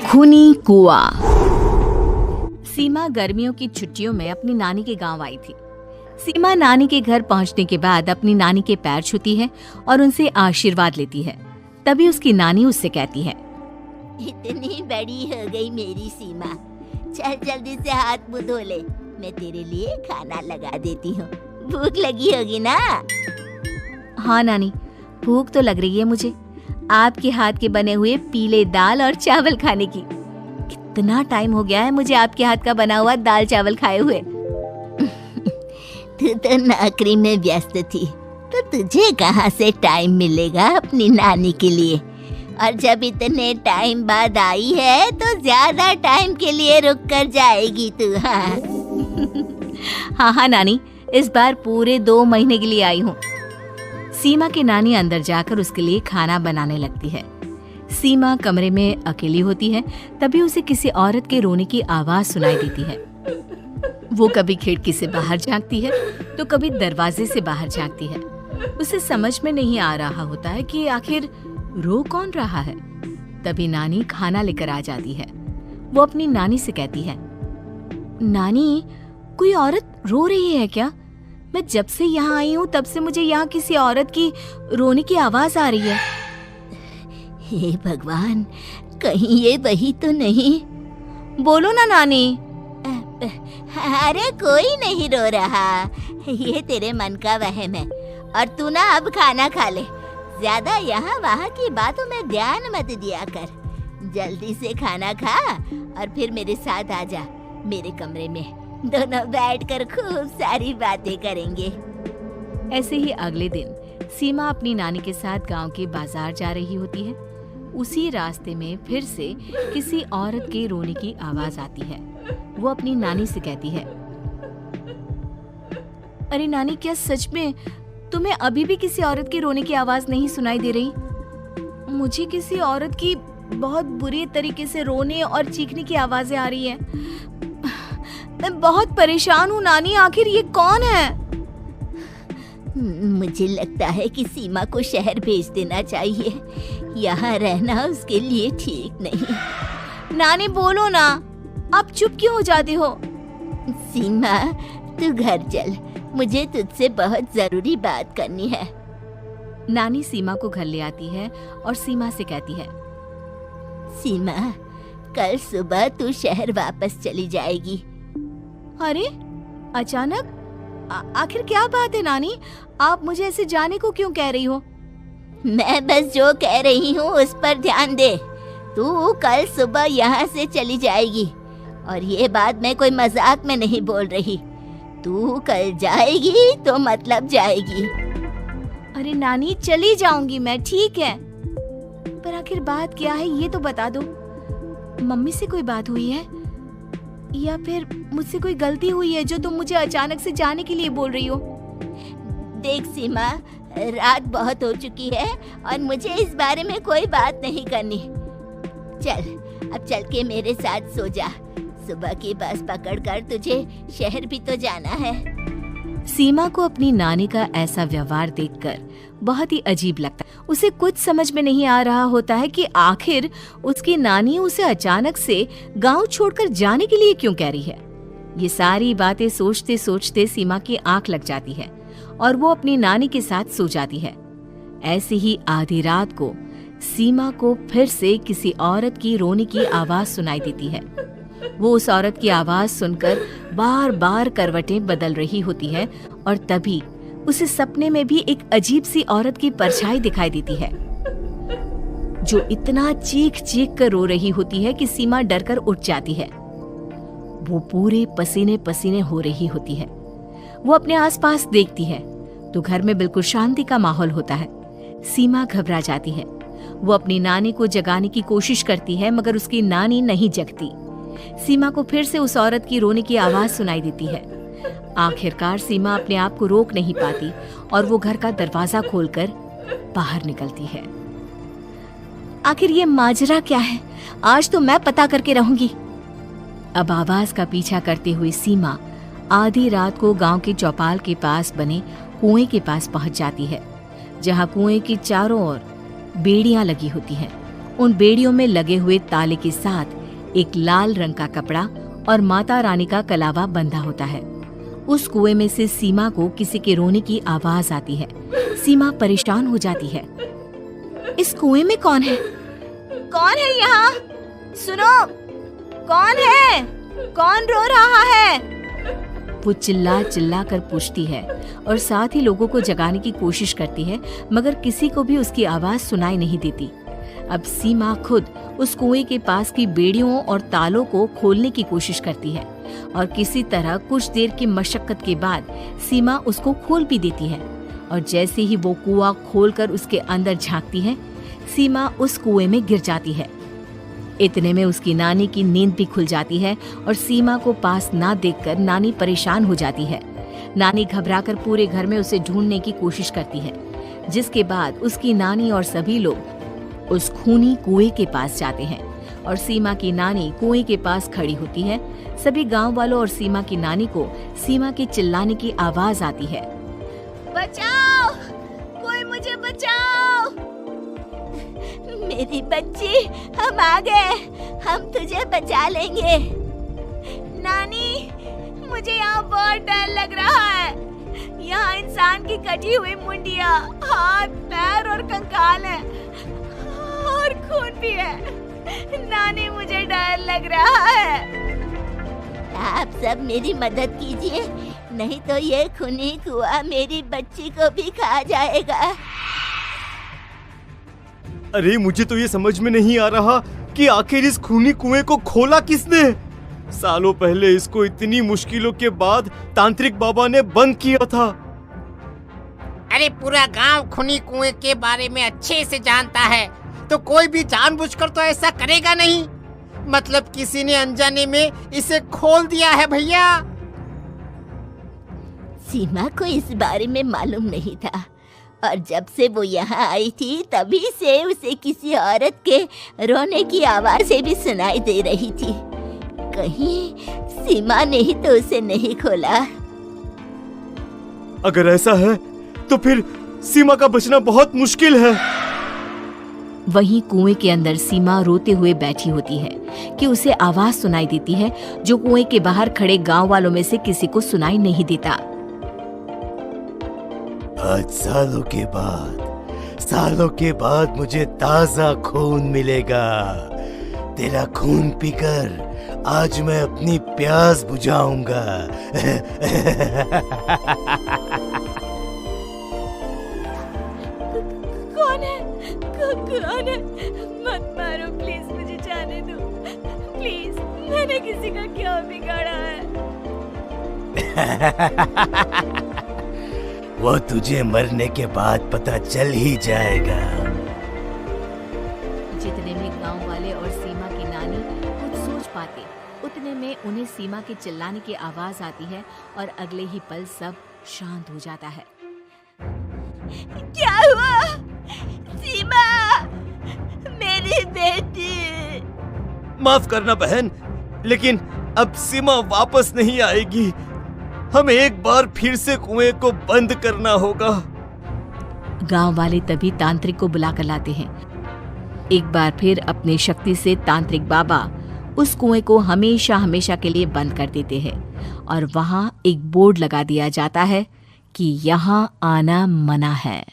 खूनी कुआं। सीमा गर्मियों की छुट्टियों में अपनी नानी के गांव आई थी। सीमा नानी के घर पहुंचने के बाद अपनी नानी के पैर छूती है और उनसे आशीर्वाद लेती है। तभी उसकी नानी उससे कहती है, इतनी बड़ी हो गई मेरी सीमा, चल जल्दी से हाथ मुंह धो ले, मैं तेरे लिए खाना लगा देती हूँ। भूख लगी होगी ना? हाँ नानी, भूख तो लग रही है मुझे, आपके हाथ के बने हुए पीले दाल और चावल खाने की। कितना टाइम हो गया है मुझे आपके हाथ का बना हुआ दाल चावल खाए हुए। तू तो नौकरी में व्यस्त थी, तो तुझे कहाँ से टाइम मिलेगा अपनी नानी के लिए? और जब इतने टाइम बाद आई है तो ज्यादा टाइम के लिए रुक कर जाएगी तू। हाँ नानी, इस बार पूरे 2 महीने के लिए आई हूँ। सीमा की नानी अंदर जाकर उसके लिए खाना बनाने लगती है। सीमा कमरे में अकेली होती है, तभी उसे किसी औरत के रोने की आवाज सुनाई देती है। वो कभी खिड़की से बाहर झांकती है तो कभी दरवाजे से बाहर झांकती है। उसे समझ में नहीं आ रहा होता है कि आखिर रो कौन रहा है। तभी नानी खाना लेकर आ जाती है। वो अपनी नानी से कहती है, नानी, कोई औरत रो रही है क्या? मैं जब से यहाँ आई हूँ तब से मुझे यहाँ किसी औरत की रोने की आवाज आ रही है। हे भगवान, कहीं ये वही तो नहीं? बोलो ना नानी। अरे कोई नहीं रो रहा, ये तेरे मन का वहम है। और तू ना अब खाना खा ले, ज्यादा यहाँ वहाँ की बातों में ध्यान मत दिया कर। जल्दी से खाना खा और फिर मेरे साथ आ जा मेरे कमरे में, दोनों बैठकर खूब सारी बातें करेंगे। ऐसे ही अगले दिन सीमा अपनी नानी के साथ गांव के बाजार जा रही होती है। उसी रास्ते में फिर से किसी औरत के रोने की आवाज आती है। वो अपनी नानी से कहती है, अरे नानी, क्या सच में तुम्हें अभी भी किसी औरत के रोने की आवाज नहीं सुनाई दे रही? मुझे किसी औरत की बहुत बुरी तरीके से रोने और चीखने की आवाजें आ रही है। मैं बहुत परेशान हूँ नानी, आखिर ये कौन है? मुझे लगता है कि सीमा को शहर भेज देना चाहिए, यहाँ रहना उसके लिए ठीक नहीं। नानी बोलो ना, आप चुप क्यों हो जाते हो? सीमा, तू घर चल, मुझे तुझसे बहुत जरूरी बात करनी है। नानी सीमा को घर ले आती है और सीमा से कहती है, सीमा, कल सुबह तू शहर वापस चली जाएगी। अरे अचानक? आखिर क्या बात है नानी, आप मुझे ऐसे जाने को क्यों कह रही हो? मैं बस जो कह रही हूँ उस पर ध्यान दे। तू कल सुबह यहाँ से चली जाएगी, और ये बात मैं कोई मजाक में नहीं बोल रही। तू कल जाएगी तो मतलब जाएगी। अरे नानी, चली जाऊंगी मैं, ठीक है, पर आखिर बात क्या है ये तो बता दो। मम्मी से कोई बात हुई है या फिर मुझसे कोई गलती हुई है जो तुम मुझे अचानक से जाने के लिए बोल रही हो? देख सीमा, रात बहुत हो चुकी है और मुझे इस बारे में कोई बात नहीं करनी। चल, अब चल के मेरे साथ सो जा। सुबह की बस पकड़कर तुझे शहर भी तो जाना है। सीमा को अपनी नानी का ऐसा व्यवहार देखकर बहुत ही अजीब लगता है। उसे कुछ समझ में नहीं आ रहा होता है कि आखिर उसकी नानी उसे अचानक से गांव छोड़कर जाने के लिए क्यों कह रही है। ये सारी बातें सोचते सोचते सीमा की आंख लग जाती है और वो अपनी नानी के साथ सो जाती है। ऐसे ही आधी रात को सीमा को फिर से किसी औरत की रोने की आवाज सुनाई देती है। वो उस औरत की आवाज सुनकर बार बार करवटें बदल रही होती है और तभी उसे सपने में भी एक अजीब सी औरत की परछाई दिखाई देती है, जो इतना चीख चीख कर रो रही होती है कि सीमा डरकर उठ जाती है। वो पूरे पसीने पसीने हो रही होती है। वो अपने आसपास देखती है तो घर में बिल्कुल शांति का माहौल होता है। सीमा घबरा जाती है। वो अपनी नानी को जगाने की कोशिश करती है, मगर उसकी नानी नहीं जगती। सीमा को फिर से उस औरत की रोने की आवाज सुनाई देती है। आखिरकार सीमा अपने आप को रोक नहीं पाती और वो घर का दरवाजा खोलकर बाहर निकलती है। आखिर ये माजरा क्या है? आज तो मैं पता करके रहूंगी। अब आवाज का पीछा करते हुए सीमा आधी रात को गांव के चौपाल के पास बने कुएं के पास पहुंच जाती है, जहां कुएं के चारों ओर बेड़ियां लगी होती हैं। उन बेड़ियों में लगे हुए ताले के साथ एक लाल रंग का कपड़ा और माता रानी का कलावा बंधा होता है। उस कुएं में से सीमा को किसी के रोने की आवाज आती है। सीमा परेशान हो जाती है। इस कुएं में कौन है? कौन है यहाँ? सुनो, कौन है? कौन रो रहा है? वो चिल्ला चिल्ला कर पूछती है और साथ ही लोगों को जगाने की कोशिश करती है, मगर किसी को भी उसकी आवाज सुनाई नहीं देती। अब सीमा खुद उस कुएं के पास की बेड़ियों और तालों को खोलने की कोशिश करती है और किसी तरह कुछ देर की मशक्कत के बाद सीमा उसको खोल भी देती है। और जैसे ही वो कुआं खोलकर उसके अंदर झांकती है, सीमा उस कुएं में गिर जाती है। इतने में उसकी नानी की नींद भी खुल जाती है और सीमा को पास ना देखकर नानी परेशान हो जाती है। नानी घबराकर पूरे घर में उसे ढूंढने की कोशिश करती है, जिसके बाद उसकी नानी और सभी लोग उस खूनी कुएं के पास जाते हैं और सीमा की नानी कुएं के पास खड़ी होती है। सभी गांव वालों और सीमा की नानी को सीमा के चिल्लाने की आवाज आती है, बचाओ, कोई मुझे बचाओ। मेरी बच्ची, हम आ गए, हम तुझे बचा लेंगे। नानी, मुझे यहाँ बहुत डर लग रहा है। यहाँ इंसान की कटी हुई मुंडिया, हाथ, पैर और कंकाल है और खून भी है। नानी, मुझे डर लग रहा है। आप सब मेरी मदद कीजिए, नहीं तो ये खूनी कुआं मेरी बच्ची को भी खा जाएगा। अरे मुझे तो ये समझ में नहीं आ रहा कि आखिर इस खूनी कुएं को खोला किसने। सालों पहले इसको इतनी मुश्किलों के बाद तांत्रिक बाबा ने बंद किया था। अरे पूरा गांव खूनी कुएं के बारे में अच्छे से जानता है, तो कोई भी जानबूझकर तो ऐसा करेगा नहीं। मतलब किसी ने अनजाने में इसे खोल दिया है भैया। सीमा को इस बारे में मालूम नहीं था और जब से वो यहाँ आई थी तभी से उसे किसी औरत के रोने की आवाज़ें भी सुनाई दे रही थी। कहीं सीमा ने ही तो उसे नहीं खोला। अगर ऐसा है तो फिर सीमा का बचना बहुत मुश्किल है। वहीं कुएं के अंदर सीमा रोते हुए बैठी होती है कि उसे आवाज सुनाई देती है जो कुएं के बाहर खड़े गांव वालों में से किसी को सुनाई नहीं देता। आज सालों के बाद मुझे ताजा खून मिलेगा। तेरा खून पीकर आज मैं अपनी प्यास बुझाऊंगा। कौन है? कौन है? मत मारो प्लीज, मुझे जाने दो प्लीज। मैंने किसी का क्या बिगाड़ा है? वो तुझे मरने के बाद पता चल ही जाएगा। जितने में गांव वाले और सीमा की नानी कुछ सोच पाते, उतने में उन्हें सीमा के चिल्लाने की आवाज आती है और अगले ही पल सब शांत हो जाता है। क्या हुआ? सीमा, मेरी बेटी। माफ करना बहन, लेकिन अब सीमा वापस नहीं आएगी। हमें एक बार फिर से कुएं को बंद करना होगा। गांव वाले तभी तांत्रिक को बुलाकर लाते हैं। एक बार फिर अपनी शक्ति से तांत्रिक बाबा उस कुएं को हमेशा हमेशा के लिए बंद कर देते हैं और वहां एक बोर्ड लगा दिया जाता है कि यहाँ आना मना है।